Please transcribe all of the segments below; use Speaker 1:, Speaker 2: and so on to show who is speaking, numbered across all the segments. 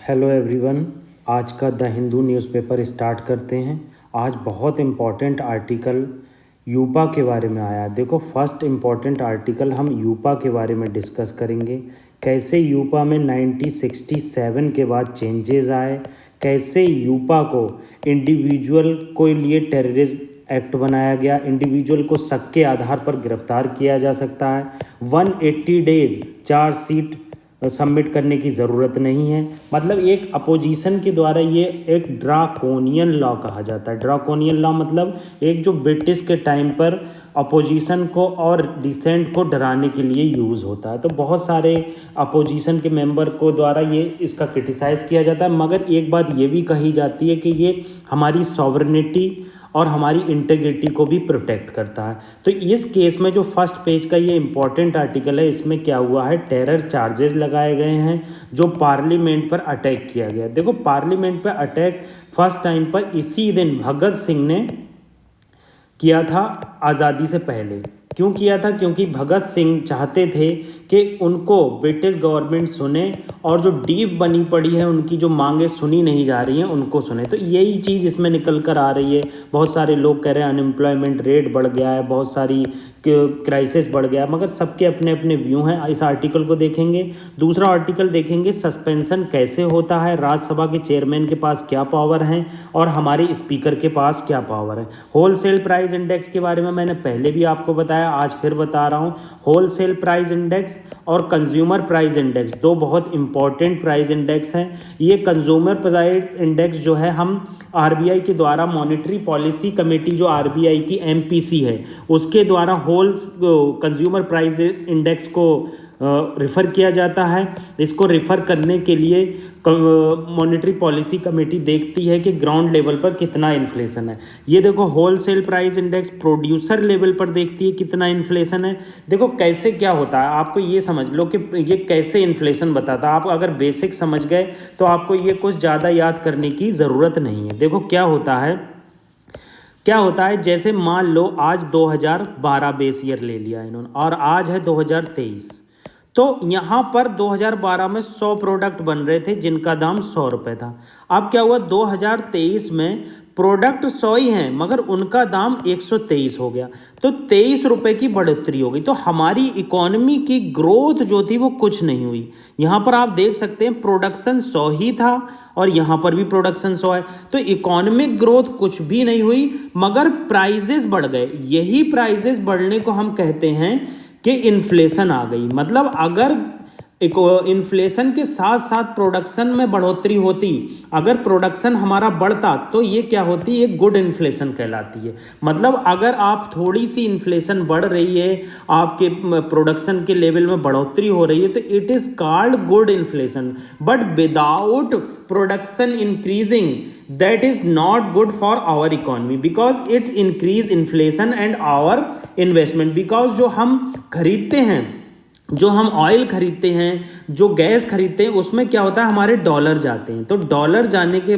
Speaker 1: Hello everyone. आज का the Hindu newspaper start करते हैं। आज बहुत इम्पॉर्टेंट आर्टिकल यूपा के बारे में आया। देखो, फर्स्ट इम्पॉर्टेंट आर्टिकल हम यूपा के बारे में डिस्कस करेंगे। कैसे यूपा में 1967 के बाद चेंजेस आए, कैसे यूपा को इंडिविजुअल को लिए टेररिज्म एक्ट बनाया गया, इंडिविजुअल को शक के आधार पर गिरफ्तार किया जा सकता है, 180 डेज चार्जशीट सबमिट करने की ज़रूरत नहीं है। मतलब एक अपोजिशन के द्वारा ये एक ड्राकोनियन लॉ कहा जाता है। ड्राकोनियन लॉ मतलब एक जो ब्रिटिश के टाइम पर अपोजिशन को और डिसेंट को डराने के लिए यूज़ होता है। तो बहुत सारे अपोजिशन के मेंबर को द्वारा ये इसका क्रिटिसाइज़ किया जाता है। मगर एक बात ये भी कही जाती है कि ये हमारी सॉवरेनिटी और हमारी इंटीग्रिटी को भी प्रोटेक्ट करता है। तो इस केस में जो फर्स्ट पेज का ये इम्पॉर्टेंट आर्टिकल है, इसमें क्या हुआ है, टेरर चार्जेस लगाए गए हैं जो पार्लियामेंट पर अटैक किया गया। देखो, पार्लियामेंट पर अटैक फर्स्ट टाइम पर इसी दिन भगत सिंह ने किया था आज़ादी से पहले। क्यों किया था? क्योंकि भगत सिंह चाहते थे कि उनको ब्रिटिश गवर्नमेंट सुने और जो डीप बनी पड़ी है उनकी जो मांगे सुनी नहीं जा रही हैं उनको सुने। तो यही चीज़ इसमें निकल कर आ रही है। बहुत सारे लोग कह रहे हैं अनएम्प्लॉयमेंट रेट बढ़ गया है, बहुत सारी क्राइसिस बढ़ गया है, मगर सबके अपने अपने व्यू हैं। इस आर्टिकल को देखेंगे। दूसरा आर्टिकल देखेंगे, सस्पेंशन कैसे होता है, राज्यसभा के चेयरमैन के पास क्या पावर हैं और हमारे स्पीकर के पास क्या पावर है। होलसेल प्राइस इंडेक्स के बारे में मैंने पहले भी आपको बताया, आज फिर बता रहा हूँ। होलसेल प्राइस इंडेक्स और कंज्यूमर प्राइस इंडेक्स दो बहुत इंपॉर्टेंट प्राइस इंडेक्स हैं। ये कंज्यूमर प्राइस इंडेक्स जो है हम आरबीआई के द्वारा मॉनेटरी पॉलिसी कमेटी जो आरबीआई की एमपीसी है उसके द्वारा कंज्यूमर प्राइस इंडेक्स को रिफ़र किया जाता है। इसको रिफ़र करने के लिए मॉनेटरी पॉलिसी कमेटी देखती है कि ग्राउंड लेवल पर कितना इन्फ्लेशन है। ये देखो, wholesale price index producer level पर देखती है कितना इन्फ्लेशन है। देखो कैसे क्या होता है, आपको ये समझ लो कि ये कैसे इन्फ्लेशन बताता है। आप अगर बेसिक समझ गए तो आपको ये कुछ ज़्यादा याद करने की ज़रूरत नहीं है। देखो क्या होता है, जैसे मान लो आज 2012 बेस ईयर ले लिया इन्होंने और आज है 2023। तो यहाँ पर 2012 में 100 प्रोडक्ट बन रहे थे जिनका दाम 100 रुपये था। अब क्या हुआ, 2023 में प्रोडक्ट 100 ही हैं मगर उनका दाम 123 हो गया, तो 23 रुपये की बढ़ोतरी हो गई। तो हमारी इकोनॉमी की ग्रोथ जो थी वो कुछ नहीं हुई। यहाँ पर आप देख सकते हैं प्रोडक्शन 100 ही था और यहाँ पर भी प्रोडक्शन 100 है, तो इकोनॉमिक ग्रोथ कुछ भी नहीं हुई मगर प्राइजेस बढ़ गए। यही प्राइजेस बढ़ने को हम कहते हैं कि इन्फ्लेशन आ गई। मतलब अगर इन्फ्लेशन के साथ साथ प्रोडक्शन में बढ़ोतरी होती, अगर प्रोडक्शन हमारा बढ़ता तो ये क्या होती, ये गुड इन्फ्लेशन कहलाती है। मतलब अगर आप थोड़ी सी इन्फ्लेशन बढ़ रही है, आपके प्रोडक्शन के लेवल में बढ़ोतरी हो रही है, तो it is called good inflation. But without production increasing, that is not good for our economy because it increase inflation and our investment। because जो हम खरीदते हैं, जो हम ऑयल खरीदते हैं, जो गैस खरीदते हैं, उसमें क्या होता है, हमारे डॉलर जाते हैं। तो डॉलर जाने के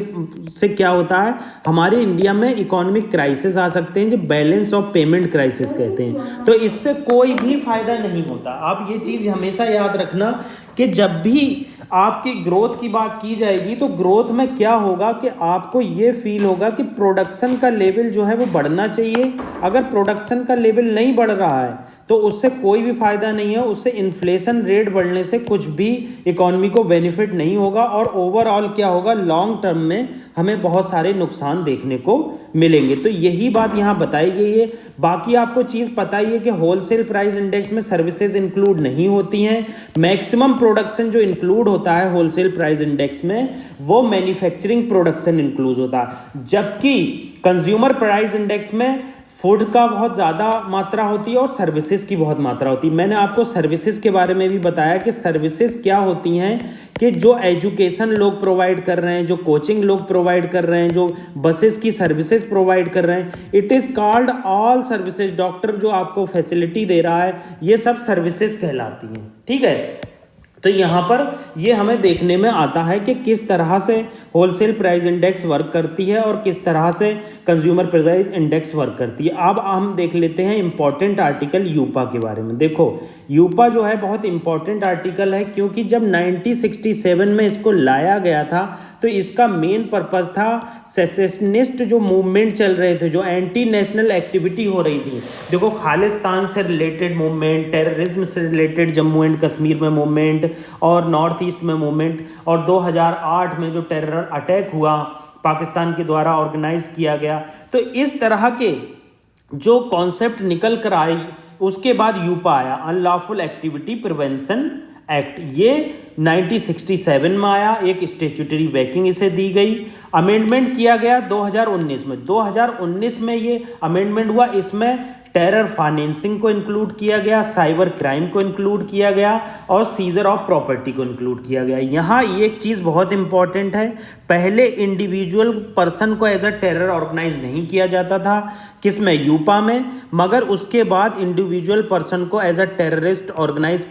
Speaker 1: से क्या होता है, हमारे इंडिया में इकोनॉमिक क्राइसिस आ सकते हैं जो बैलेंस ऑफ पेमेंट क्राइसिस कहते हैं। तो इससे कोई भी फायदा नहीं होता। आप ये चीज़ हमेशा याद रखना कि जब भी आपकी ग्रोथ की बात की जाएगी तो ग्रोथ में क्या होगा कि आपको ये फील होगा कि प्रोडक्शन का लेवल जो है वो बढ़ना चाहिए। अगर प्रोडक्शन का लेवल नहीं बढ़ रहा है तो उससे कोई भी फायदा नहीं है, उससे इन्फ्लेशन रेट बढ़ने से कुछ भी इकोनॉमी को बेनिफिट नहीं होगा और ओवरऑल क्या होगा, लॉन्ग टर्म में हमें बहुत सारे नुकसान देखने को मिलेंगे। तो यही बात यहाँ बताई गई है। बाकी आपको चीज़ पता ही है कि होलसेल प्राइस इंडेक्स में सर्विसेज इंक्लूड नहीं होती हैं। मैक्सिमम प्रोडक्शन जो इंक्लूड होता है होलसेल प्राइस इंडेक्स में वो मैन्युफैक्चरिंग प्रोडक्शन इंक्लूड होता है, जबकि कंज्यूमर प्राइस इंडेक्स में फूड का बहुत ज़्यादा मात्रा होती है और सर्विसेज की बहुत मात्रा होती है। मैंने आपको सर्विसेज के बारे में भी बताया कि सर्विसेज क्या होती हैं, कि जो एजुकेशन लोग प्रोवाइड कर रहे हैं, जो कोचिंग लोग प्रोवाइड कर रहे हैं, जो बसेस की सर्विसेज प्रोवाइड कर रहे हैं, it is called all services. Doctor जो आपको फैसिलिटी दे रहा है, ये सब सर्विसेज कहलाती हैं। ठीक है, तो यहाँ पर ये हमें देखने में आता है कि किस तरह से होलसेल प्राइस इंडेक्स वर्क करती है और किस तरह से कंज्यूमर प्राइस इंडेक्स वर्क करती है। अब हम देख लेते हैं इंपॉर्टेंट आर्टिकल यूपा के बारे में। देखो यूपा जो है बहुत इंपॉर्टेंट आर्टिकल है, क्योंकि जब 1967 में इसको लाया गया था तो इसका मेन पर्पस था सेसेशनिस्ट जो मूवमेंट चल रहे थे, जो एंटी नेशनल एक्टिविटी हो रही थी। देखो खालिस्तान से रिलेटेड मूवमेंट, टेररिज्म से रिलेटेड जम्मू एंड कश्मीर में मूवमेंट और नॉर्थ ईस्ट में मूवमेंट, और 2008 में जो टेरर अटैक हुआ पाकिस्तान के द्वारा ऑर्गेनाइज किया गया, तो इस तरह के जो कॉन्सेप्ट निकल कर आई, उसके बाद यूपा आया, अनलॉफुल एक्टिविटी प्रिवेंशन एक्ट। ये 1967 में आया, एक स्टेचुटरी बैकिंग इसे दी गई। अमेंडमेंट किया गया 2019 में। 2019 में ये अमेंडमेंट हुआ, इसमें टेरर फाइनेंसिंग को इंक्लूड किया गया, साइबर क्राइम को इंक्लूड किया गया और सीजर ऑफ प्रॉपर्टी को इंक्लूड किया गया। यहाँ एक चीज़ बहुत इंपॉर्टेंट है, पहले इंडिविजुअल पर्सन को एज अ टेरर ऑर्गेनाइज नहीं किया जाता था, किसमें, यूपा में, मगर उसके बाद इंडिविजुअल पर्सन को एज अ टेररिस्ट ऑर्गेनाइज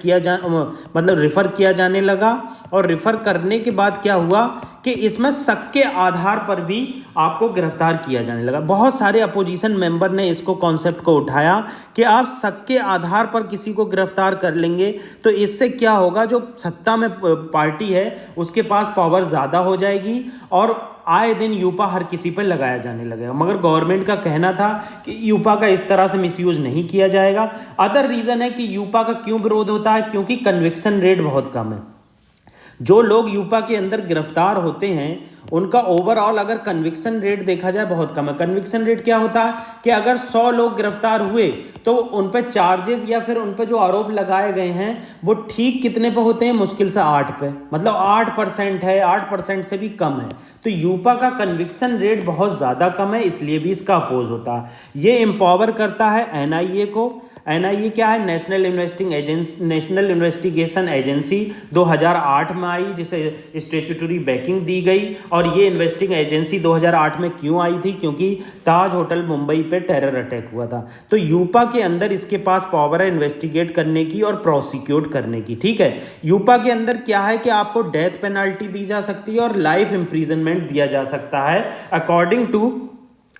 Speaker 1: मतलब रिफ़र किया जाने लगा। और रिफ़र करने के बाद क्या हुआ कि इसमें शक के आधार पर भी आपको गिरफ्तार किया जाने लगा। बहुत सारे अपोजिशन मेंबर ने इसको कॉन्सेप्ट को उठाया कि आप शक के आधार पर किसी को गिरफ्तार कर लेंगे तो इससे क्या होगा, जो सत्ता में पार्टी है उसके पास पावर ज़्यादा हो जाएगी और आए दिन यूपा हर किसी पर लगाया जाने लगेगा। मगर गवर्नमेंट का कहना था कि यूपा का इस तरह से मिसयूज नहीं किया जाएगा। अदर रीज़न है कि यूपा का क्यों विरोध होता है, क्योंकि कन्विक्शन रेट बहुत कम है। जो लोग यूपा के अंदर गिरफ्तार होते हैं उनका ओवरऑल अगर कन्विक्शन रेट देखा जाए बहुत कम है। कन्विक्शन रेट क्या होता है कि अगर 100 लोग गिरफ्तार हुए तो उन पर चार्जेस या फिर उन पर जो आरोप लगाए गए हैं वो ठीक कितने पे होते हैं, मुश्किल से 8 पे, मतलब 8% है, 8% से भी कम है। तो यूपा का कन्विक्शन रेट बहुत ज़्यादा कम है, इसलिए भी इसका अपोज होता है। ये एम्पावर करता है एनआईए को। एनआईए क्या है, नेशनल इन्वेस्टिगेशन एजेंसी 2008 में आई, जिसे स्टैट्यूटरी बैकिंग दी गई। और ये इन्वेस्टिंग एजेंसी 2008 में क्यों आई थी, क्योंकि ताज होटल मुंबई पे टेरर अटैक हुआ था। तो यूपा के अंदर इसके पास पावर है इन्वेस्टिगेट करने की और प्रोसिक्यूट करने की, ठीक है। यूपा के अंदर क्या है कि आपको डेथ पेनल्टी दी जा सकती है और लाइफ इम्प्रिजनमेंट दिया जा सकता है अकॉर्डिंग टू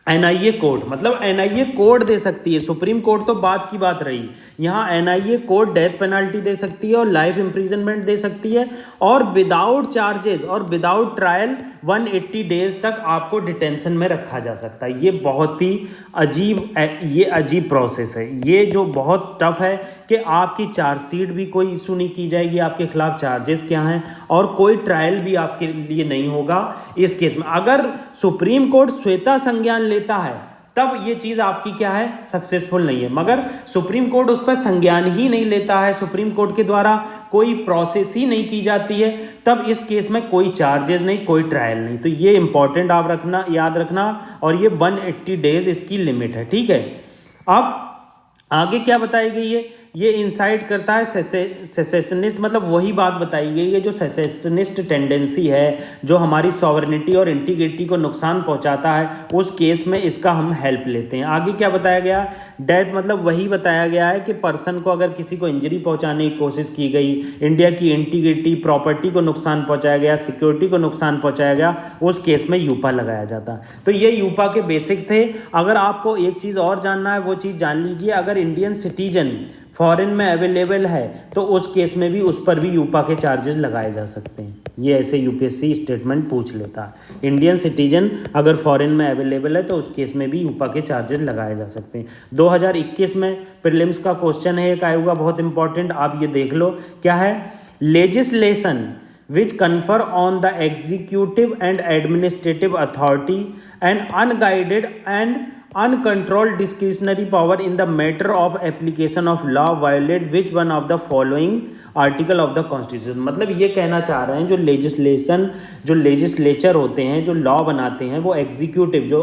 Speaker 1: एनआईए कोड। मतलब एनआईए कोड दे सकती है, सुप्रीम कोर्ट तो बात की बात रही, यहाँ एनआईए कोड डेथ पेनल्टी दे सकती है और लाइफ इम्प्रिजनमेंट दे सकती है, और विदाउट चार्जेस और विदाउट ट्रायल 180 डेज तक आपको डिटेंशन में रखा जा सकता है। ये बहुत ही अजीब प्रोसेस है, ये जो बहुत टफ है कि आपकी चार्जशीट भी कोई इशू नहीं की जाएगी, आपके खिलाफ चार्जेस क्या हैं, और कोई ट्रायल भी आपके लिए नहीं होगा इस केस में। अगर सुप्रीम कोर्ट श्वेता संज्ञान लेता है तब ये चीज़ आपकी क्या है, सक्सेसफुल नहीं है। मगर सुप्रीम कोर्ट उस पर संज्ञान ही नहीं लेता है, सुप्रीम कोर्ट के द्वारा कोई प्रोसेस ही नहीं की जाती है, तब इस केस में कोई चार्जेस नहीं, कोई ट्रायल नहीं। तो ये इंपॉर्टेंट आप रखना, याद रखना, और ये 180 डेज इसकी लिमिट है, ठीक है। अब आगे क्या बताई गई है, ये इंसाइट करता है सेसेशनिस्ट, मतलब वही बात बताई गई है जो सेसेशनिस्ट टेंडेंसी है, जो हमारी सॉवरेनिटी और इंटीग्रिटी को नुकसान पहुंचाता है, उस केस में इसका हम हेल्प लेते हैं। आगे क्या बताया गया, डेथ मतलब वही बताया गया है कि पर्सन को अगर किसी को इंजरी पहुंचाने की कोशिश की गई, इंडिया की इंटीग्रिटी, प्रॉपर्टी को नुकसान पहुंचाया गया, सिक्योरिटी को नुकसान पहुंचाया गया, उस केस में यूपा लगाया जाता। तो ये यूपा के बेसिक थे। अगर आपको एक चीज़ और जानना है वो चीज़ जान लीजिए, अगर इंडियन सिटीजन फॉरेन में अवेलेबल है तो उस केस में भी, उस पर भी यूपा के चार्जेस लगाए जा सकते हैं। ये ऐसे यूपीएससी स्टेटमेंट पूछ लेता है, इंडियन सिटीजन अगर फॉरेन में अवेलेबल है तो उस केस में भी यूपा के चार्जेस लगाए जा सकते हैं। 2021 में प्रीलिम्स का क्वेश्चन है एक आएगा बहुत इंपॉर्टेंट, आप ये देख लो क्या है, legislation which confer on the executive and administrative authority and unguided and uncontrolled discretionary power in the matter of application of law violate which one of the following article of the constitution. मतलब ये कहना चाह रहे हैं जो legislature होते हैं, जो लॉ बनाते हैं, वो एग्जीक्यूटिव जो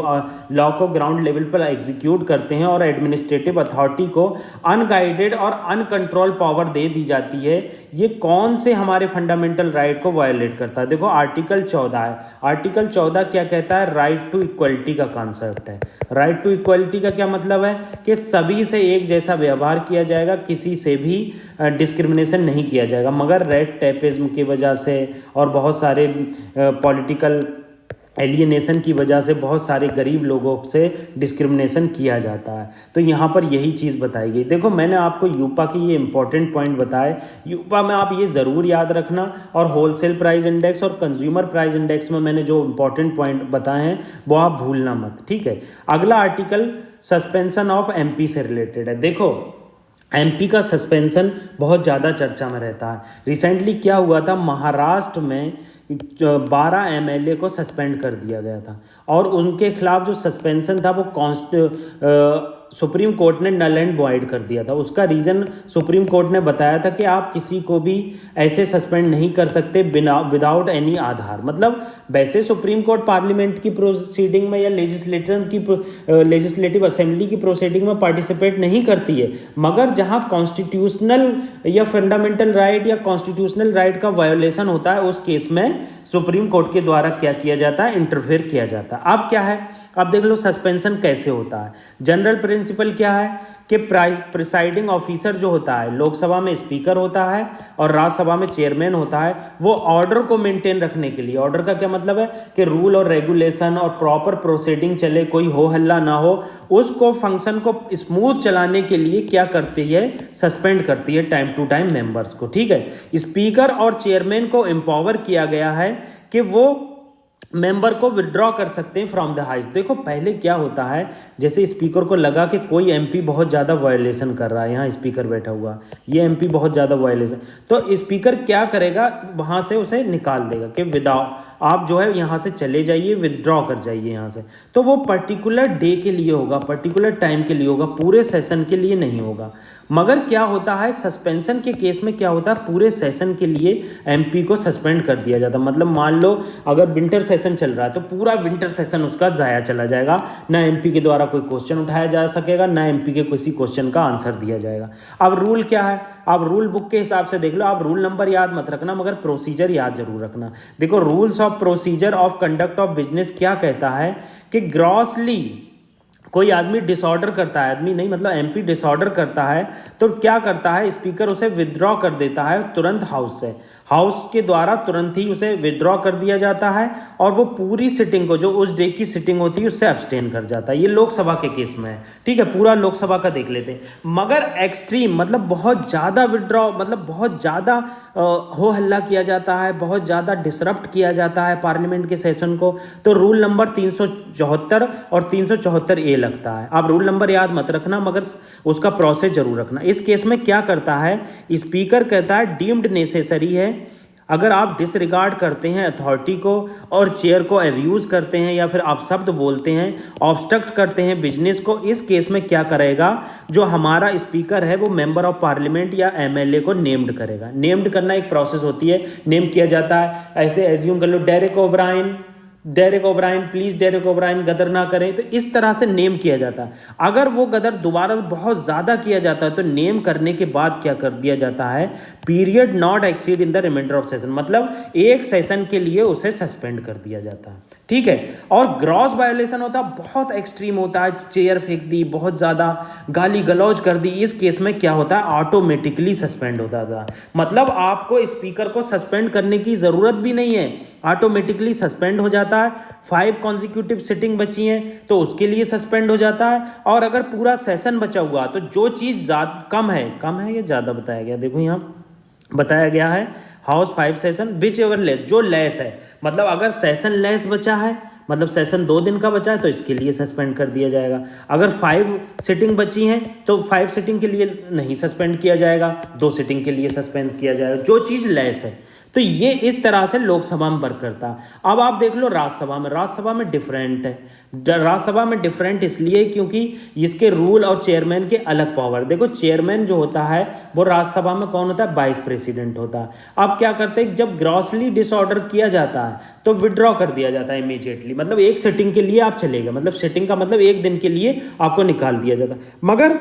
Speaker 1: लॉ को ग्राउंड लेवल पर एग्जीक्यूट करते हैं, और एडमिनिस्ट्रेटिव अथॉरिटी को अनगाइडेड और अनकंट्रोल पावर दे दी जाती है, ये कौन से हमारे फंडामेंटल राइट को वायलेट करता है। देखो आर्टिकल 14 है, आर्टिकल 14 क्या कहता है, राइट टू इक्वलिटी का कॉन्सेप्ट है। राइट राइट टू इक्वलिटी का क्या मतलब है कि सभी से एक जैसा व्यवहार किया जाएगा, किसी से भी डिस्क्रिमिनेशन नहीं किया जाएगा। मगर रेड टेपिज्म की वजह से और बहुत सारे पॉलिटिकल एलियनेशन की वजह से बहुत सारे गरीब लोगों से डिस्क्रिमिनेशन किया जाता है। तो यहाँ पर यही चीज़ बताई गई। देखो मैंने आपको यूपा की ये इंपॉर्टेंट पॉइंट बताए, यूपा में आप ये ज़रूर याद रखना। और होलसेल प्राइस इंडेक्स और कंज्यूमर प्राइस इंडेक्स में मैंने जो इंपॉर्टेंट पॉइंट बताए हैं वो आप भूलना मत, ठीक है। अगला आर्टिकल सस्पेंशन ऑफ एमपी से रिलेटेड है। देखो एमपी का सस्पेंशन बहुत ज़्यादा चर्चा में रहता है। रिसेंटली क्या हुआ था, महाराष्ट्र में 12 एमएलए को सस्पेंड कर दिया गया था और उनके खिलाफ जो सस्पेंशन था वो सुप्रीम कोर्ट ने नल एंड वॉइड कर दिया था। उसका रीज़न सुप्रीम कोर्ट ने बताया था कि आप किसी को भी ऐसे सस्पेंड नहीं कर सकते बिना विदाउट एनी आधार। मतलब वैसे सुप्रीम कोर्ट पार्लियामेंट की प्रोसीडिंग में या लेजिस्लेटिव असेंबली की प्रोसीडिंग में पार्टिसिपेट नहीं करती है, मगर जहां कॉन्स्टिट्यूशनल या फंडामेंटल राइट या कॉन्स्टिट्यूशनल राइट का वायोलेशन होता है उस केस में सुप्रीम कोर्ट के द्वारा क्या किया जाता है, इंटरफेयर किया जाता है। अब क्या है, अब देख लो सस्पेंशन कैसे होता है। जनरल प्रिंसिपल क्या है कि प्रिसाइडिंग ऑफिसर जो होता है, लोकसभा में स्पीकर होता है और राज्यसभा में चेयरमैन होता है, वो ऑर्डर को मेंटेन रखने के लिए, ऑर्डर का क्या मतलब है कि रूल और रेगुलेशन और प्रॉपर प्रोसीडिंग चले, कोई हो हल्ला ना हो, उसको फंक्शन को स्मूथ चलाने के लिए क्या करती है, सस्पेंड करती है टाइम टू टाइम मेंबर्स को, ठीक है। स्पीकर और चेयरमैन को एम्पावर किया गया है कि वो मेंबर को विड्रॉ कर सकते हैं फ्रॉम द हाउस। देखो पहले क्या होता है, जैसे स्पीकर को लगा कि कोई एमपी बहुत ज़्यादा वायलेशन कर रहा है, यहाँ स्पीकर बैठा हुआ, ये एमपी बहुत ज़्यादा वायलेशन, तो स्पीकर क्या करेगा, वहाँ से उसे निकाल देगा कि विदाउ आप जो है यहाँ से चले जाइए, विदड्रॉ कर जाइए यहाँ से। तो वो पर्टिकुलर डे के लिए होगा, पर्टिकुलर टाइम के लिए होगा, पूरे सेशन के लिए नहीं होगा। मगर क्या होता है, सस्पेंशन के केस में क्या होता है, पूरे सेशन के लिए एमपी को सस्पेंड कर दिया जाता है। मतलब मान लो अगर विंटर सेशन चल रहा है तो पूरा विंटर सेशन उसका ज़ाया चला जाएगा, ना एमपी के द्वारा कोई क्वेश्चन उठाया जा सकेगा, ना एमपी के किसी क्वेश्चन का आंसर दिया जाएगा। अब रूल क्या है, आप रूल बुक के हिसाब से देख लो, आप रूल नंबर याद मत रखना मगर प्रोसीजर याद जरूर रखना। देखो rules of procedure of conduct of business क्या कहता है कि ग्रॉसली कोई आदमी डिसऑर्डर करता है, आदमी नहीं मतलब एमपी डिसऑर्डर करता है, तो क्या करता है, स्पीकर उसे विदड्रॉ कर देता है तुरंत हाउस से, हाउस के द्वारा तुरंत ही उसे विदड्रॉ कर दिया जाता है और वो पूरी सिटिंग को, जो उस डे की सिटिंग होती है, उससे अब्सटेन कर जाता है। ये लोकसभा के केस में है, ठीक है, पूरा लोकसभा का देख लेते हैं। मगर एक्सट्रीम मतलब बहुत ज़्यादा विदड्रॉ, मतलब बहुत ज़्यादा हो हल्ला किया जाता है, बहुत ज़्यादा डिसरप्ट किया जाता है पार्लियामेंट के सेशन को, तो रूल नंबर 374 और 374 ए लगता है। आप रूल नंबर याद मत रखना मगर उसका प्रोसेस जरूर रखना। इस केस में क्या करता है, स्पीकर कहता है डीम्ड नेसेसरी है, अगर आप डिसरिगार्ड करते हैं अथॉरिटी को और चेयर को अब्यूज करते हैं या फिर आप शब्द बोलते हैं, ऑब्स्ट्रक्ट करते हैं बिजनेस को, इस केस में क्या करेगा, जो हमारा स्पीकर है वो मेंबर ऑफ पार्लियामेंट या एमएलए को नेम्ड करेगा। नेम्ड करना एक प्रोसेस होती है, नेम किया जाता है। ऐसे एज्यूम कर लो Derek O'Brien please Derek O'Brien गदर ना करें, तो इस तरह से नेम किया जाता है। अगर वो गदर दोबारा बहुत ज़्यादा किया जाता है तो नेम करने के बाद क्या कर दिया जाता है, period not exceed in the remainder of session, मतलब एक सेशन के लिए उसे सस्पेंड कर दिया जाता है, ठीक है। और ग्रॉस वायोलेशन होता है, बहुत एक्सट्रीम होता है, चेयर फेंक दी, बहुत ज़्यादा गाली गलौज कर दी, इस केस में क्या होता है, ऑटोमेटिकली सस्पेंड होता था। मतलब आपको स्पीकर को सस्पेंड करने की ज़रूरत भी नहीं है, ऑटोमेटिकली सस्पेंड हो जाता है। 5 कॉन्जिक्यूटिव सिटिंग बची हैं तो उसके लिए सस्पेंड हो जाता है। और अगर पूरा सेशन बचा हुआ तो जो चीज़ कम है या ज़्यादा बताया गया, देखो यहाँ बताया गया है house 5 session which ever less, जो लेस है, मतलब अगर सेशन लेस बचा है, मतलब सेशन 2 दिन का बचा है तो इसके लिए सस्पेंड कर दिया जाएगा। अगर 5 सिटिंग बची हैं तो 5 सिटिंग के लिए नहीं सस्पेंड किया जाएगा, 2 सिटिंग के लिए सस्पेंड किया जाएगा, जो चीज़ लेस है। तो ये इस तरह से लोकसभा में वर्क करता है। अब आप देख लो राज्यसभा में डिफरेंट है। राज्यसभा में डिफरेंट इसलिए क्योंकि इसके रूल और चेयरमैन के अलग पावर। देखो चेयरमैन जो होता है वो राज्यसभा में कौन होता है, वाइस प्रेसिडेंट होता है। अब क्या करते हैं, जब ग्रॉसली डिसऑर्डर किया जाता है तो विड्रॉ कर दिया जाता है इमीडिएटली, मतलब एक सिटिंग के लिए आप चले गए, मतलब सिटिंग का मतलब एक दिन के लिए आपको निकाल दिया जाता है। मगर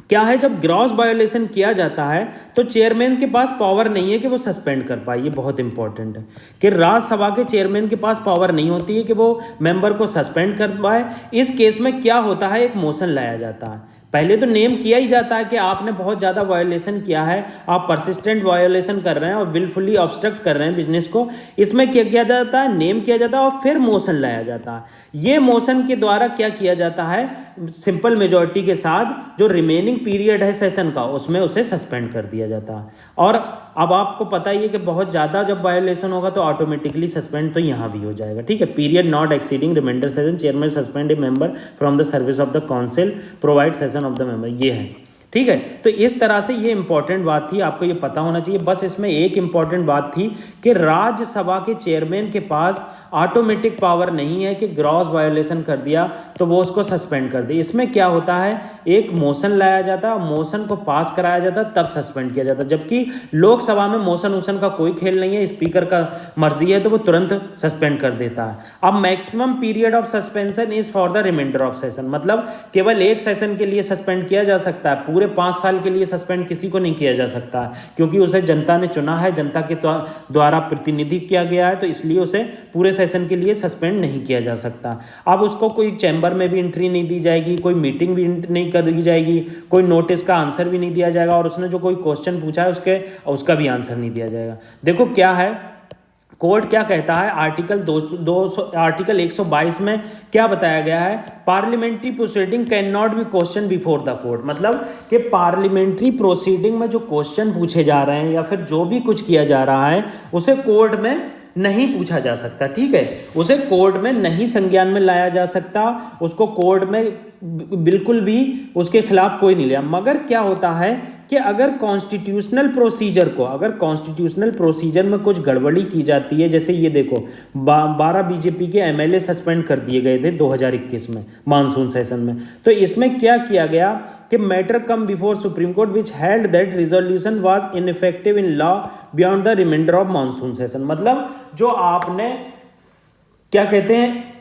Speaker 1: क्या है, जब ग्रॉस वायोलेशन किया जाता है तो चेयरमैन के पास पावर नहीं है कि वो सस्पेंड कर पाए। ये बहुत इंपॉर्टेंट है कि राज्यसभा के चेयरमैन के पास पावर नहीं होती है कि वो मेंबर को सस्पेंड कर पाए। इस केस में क्या होता है, एक मोशन लाया जाता है। पहले तो नेम किया ही जाता है कि आपने बहुत ज़्यादा वायोलेशन किया है, आप परसिस्टेंट वायोलेशन कर रहे हैं और विलफुली ऑब्स्ट्रक्ट कर रहे हैं बिजनेस को। इसमें क्या किया जाता है, नेम किया जाता है और फिर मोशन लाया जाता है। ये मोशन के द्वारा क्या किया जाता है, सिंपल मेजॉरिटी के साथ जो रिमेनिंग पीरियड है सेशन का उसमें उसे सस्पेंड कर दिया जाता है। और अब आपको पता ही है कि बहुत ज़्यादा जब वायोलेशन होगा तो ऑटोमेटिकली सस्पेंड तो यहाँ भी हो जाएगा। ठीक है, period not exceeding remainder session, chairman suspend a member from the service of the council, provide session of the member. ये है, ठीक है। तो इस तरह से ये इंपॉर्टेंट बात थी, आपको ये पता होना चाहिए। बस इसमें एक इंपॉर्टेंट बात थी कि राज्यसभा के चेयरमैन के पास ऑटोमेटिक पावर नहीं है कि ग्रॉस वायोलेशन कर दिया तो वो उसको सस्पेंड कर दे। इसमें क्या होता है, एक मोशन लाया जाता है, मोशन को पास कराया जाता है, तब सस्पेंड किया जाता है। जबकि लोकसभा में मोशन वोशन का कोई खेल नहीं है, स्पीकर का मर्जी है तो वो तुरंत सस्पेंड कर देता है। अब maximum period of suspension is for the remainder of session, मतलब केवल एक सेशन के लिए सस्पेंड किया जा सकता है, पूरे 5 साल के लिए सस्पेंड किसी को नहीं किया जा सकता, क्योंकि उसे जनता ने चुना है, जनता के द्वारा प्रतिनिधि किया गया है, तो इसलिए उसे पूरे सेशन के लिए सस्पेंड नहीं किया जा सकता। अब उसको कोई चैम्बर में भी एंट्री नहीं दी जाएगी, कोई मीटिंग भी नहीं कर दी जाएगी, कोई नोटिस का आंसर भी नहीं दिया जाएगा, और उसने जो कोई क्वेश्चन पूछा है उसका भी आंसर नहीं दिया जाएगा। देखो क्या है, कोर्ट क्या कहता है, आर्टिकल 122 में क्या बताया गया है, parliamentary proceeding can not be question before the court. मतलब कि पार्लियामेंट्री प्रोसीडिंग में जो क्वेश्चन पूछे जा रहे हैं या फिर जो भी कुछ किया जा रहा है उसे कोर्ट में नहीं पूछा जा सकता। ठीक है, उसे कोर्ट में नहीं संज्ञान में लाया जा सकता, उसको कोर्ट में बिल्कुल भी उसके खिलाफ कोई नहीं लिया। मगर क्या होता है कि अगर कॉन्स्टिट्यूशनल प्रोसीजर में कुछ गड़बड़ी की जाती है, जैसे ये देखो 12 बीजेपी के एमएलए सस्पेंड कर दिए गए थे 2021 में मानसून सेशन में। तो इसमें क्या किया गया कि matter come before Supreme Court which held that resolution was ineffective in law beyond the remainder of monsoon session. मतलब जो आपने क्या कहते हैं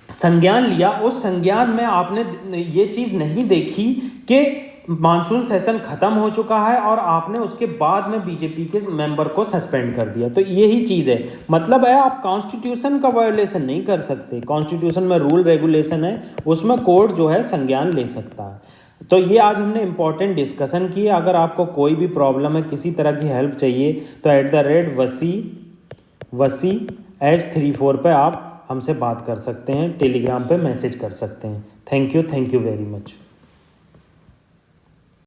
Speaker 1: संज्ञान लिया, उस संज्ञान में आपने ये चीज़ नहीं देखी कि मानसून सेशन खत्म हो चुका है और आपने उसके बाद में बीजेपी के मेंबर को सस्पेंड कर दिया। तो यही चीज़ है, मतलब है आप कॉन्स्टिट्यूशन का वायोलेशन नहीं कर सकते, कॉन्स्टिट्यूशन में रूल रेगुलेशन है, उसमें कोर्ट जो है संज्ञान ले सकता है। तो ये आज हमने इंपॉर्टेंट डिस्कशन की। अगर आपको कोई भी प्रॉब्लम है, किसी तरह की हेल्प चाहिए तो @वसी_H34 पे आप हमसे बात कर सकते हैं, टेलीग्राम पे मैसेज कर सकते हैं। Thank you very much.